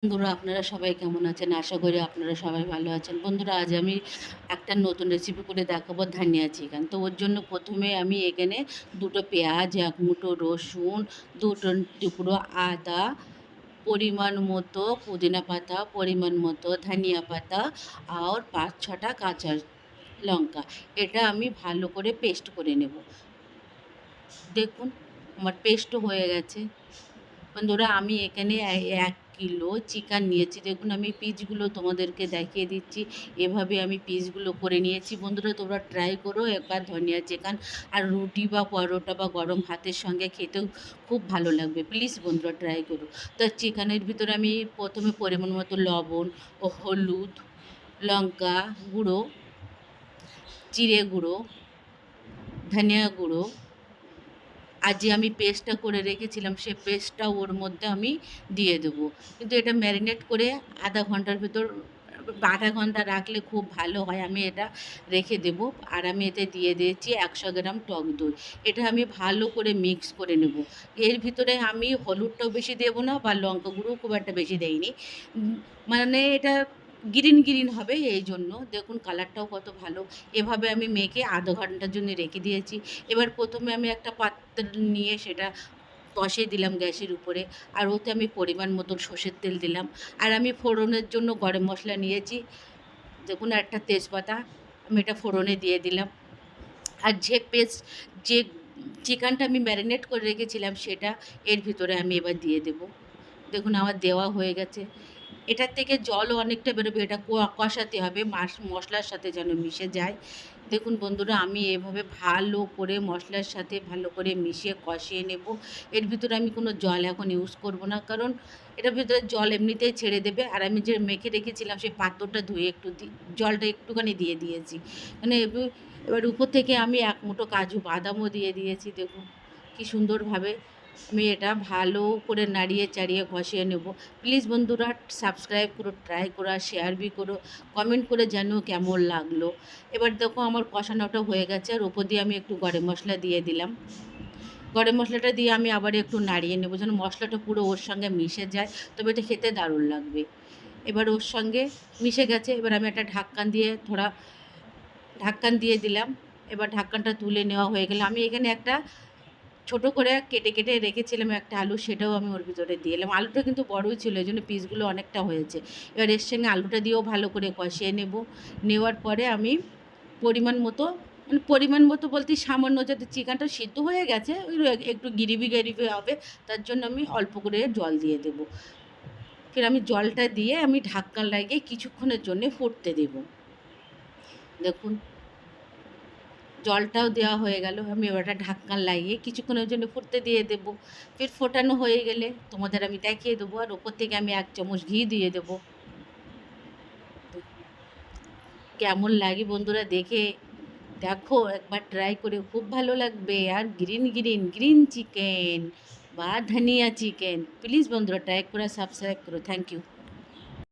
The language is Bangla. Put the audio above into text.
বন্ধুরা আপনারা সবাই কেমন আছেন? আশা করি আপনারা সবাই ভালো আছেন। বন্ধুরা আজ আমি একটা নতুন রেসিপি করে দেখাবো ধানিয়া চিকেন। তো ওর জন্য প্রথমে আমি এখানে ২ টো পেঁয়াজ, ১ মুঠো রসুন, ২ টো টুকরো আদা, পরিমাণ মতো পুদিনা পাতা, পরিমাণ মতো ধনিয়া পাতা আর ৫-৬ টা কাঁচা লঙ্কা। এটা আমি ভালো করে পেস্ট করে নেব। দেখুন আমার পেস্টও হয়ে গেছে। বন্ধুরা আমি এখানে ১ কিলো চিকেন নিয়েছি। দেখুন আমি পিসগুলো তোমাদেরকে দেখিয়ে দিচ্ছি। এভাবে আমি পিসগুলো করে নিয়েছি। বন্ধুরা তোমরা ট্রাই করো একবার ধনিয়া চিকেন। আর রুটি বা পরোটা বা গরম ভাতের সঙ্গে খেতেও খুব ভালো লাগবে। প্লিজ বন্ধুরা ট্রাই করো। তো চিকেনের ভিতরে আমি প্রথমে পরিমাণ মতো লবণ ও হলুদ, লঙ্কা গুঁড়ো, জিরে গুঁড়ো, ধনিয়া গুঁড়ো আর যে আমি পেস্টটা করে রেখেছিলাম সে পেস্টটা ওর মধ্যে আমি দিয়ে দেবো। কিন্তু এটা ম্যারিনেট করে আধা ঘন্টার ভেতর ০.৫ ঘন্টা রাখলে খুব ভালো হয়। আমি এটা রেখে দেবো। আর আমি এতে দিয়ে দিয়েছি ১০০ গ্রাম টক দই। এটা আমি ভালো করে মিক্স করে নেব। এর ভিতরে আমি হলুদটাও বেশি দেবো না বা লঙ্কা গুঁড়োও খুব একটা বেশি দেইনি। মানে এটা গ্রিন, গ্রিন হবে এই জন্য। দেখুন কালারটাও কত ভালো। এভাবে আমি মেখে আধা ঘন্টার জন্য রেখে দিয়েছি। এবার প্রথমে আমি একটা পাত্র নিয়ে সেটা বসিয়ে দিলাম গ্যাসের উপরে। আর ওতে আমি পরিমাণ মতন সর্ষের তেল দিলাম। আর আমি ফোড়নের জন্য গরম মশলা নিয়েছি। দেখুন একটা তেজপাতা আমি এটা ফোড়নে দিয়ে দিলাম। আর যে চিকেনটা আমি ম্যারিনেট করে রেখেছিলাম সেটা এর ভিতরে আমি এবার দিয়ে দেবো। দেখুন আমার দেওয়া হয়ে গেছে। এটার থেকে জলও অনেকটা বেরোবে। এটা কষাতে হবে মশলার সাথে যেন মিশে যায়। দেখুন বন্ধুরা আমি এভাবে ভালো করে মশলার সাথে ভালো করে মিশিয়ে কষিয়ে নেব। এর ভিতরে আমি কোনো জল এখন ইউজ করব না, কারণ এটার ভিতরে জল এমনিতেই ছেড়ে দেবে। আর আমি যে মেখে রেখেছিলাম সেই পাত্রটা ধুয়ে একটু জলটা একটুখানি দিয়ে দিয়েছি। মানে এবার উপর থেকে আমি ১ মুঠো কাজু বাদামও দিয়ে দিয়েছি। দেখুন কী সুন্দরভাবে আমি এটা ভালো করে নাড়িয়ে চাড়িয়ে কষিয়ে নেব। প্লিজ বন্ধুরা সাবস্ক্রাইব করো, ট্রাই করো আর শেয়ার বি করো, কমেন্ট করে জানিও কেমন লাগলো। এবার দেখো আমার কষানোটা হয়ে গেছে। আর ওপর দিয়ে আমি একটু গরম মশলা দিয়ে দিলাম। গরম মশলাটা দিয়ে আমি আবার একটু নাড়িয়ে নেব যেন মশলাটা পুরো ওর সঙ্গে মিশে যায়, তবে এটা খেতে দারুণ লাগবে। এবার ওর সঙ্গে মিশে গেছে। এবার আমি একটা ঢাক্কান দিয়ে দিলাম। এবার ঢাক্কানটা তুলে নেওয়া হয়ে গেলে আমি এখানে একটা ছোটো করে কেটে রেখেছিলাম একটা আলু, সেটাও আমি ওর ভিতরে দিয়ে এলাম। আলুটা কিন্তু বড়ই ছিল, এই জন্য পিসগুলো অনেকটা হয়েছে। এবার এর সঙ্গে আলুটা দিয়েও ভালো করে কষিয়ে নেব। নেওয়ার পরে আমি পরিমাণ মতো, মানে পরিমাণ মতো বলতে সামান্য, যাতে চিকেনটা সিদ্ধ হয়ে গেছে ওই একটু গ্রেভি গ্রেভি হবে, তার জন্য আমি অল্প করে জল দিয়ে দেবো। ফের আমি জলটা দিয়ে আমি ঢাকনা লাগিয়ে কিছুক্ষণের জন্যে ফুটতে দেব। দেখুন জলটাও দেওয়া হয়ে গেল। আমি এবার একটা ঢাকনা লাগিয়ে কিছুক্ষণের জন্য ফুটতে দিয়ে দেবো। ফির ফোটানো হয়ে গেলে তোমাদের আমি দেখিয়ে দেবো। আর ওপর থেকে আমি ১ চামচ ঘি দিয়ে দেবো। কেমন লাগে বন্ধুরা দেখে দেখো, একবার ট্রাই করে খুব ভালো লাগবে। আর গ্রিন চিকেন বা ধনিয়া চিকেন, প্লিজ বন্ধুরা ট্রাই করে সাবস্ক্রাইব করো। Thank you.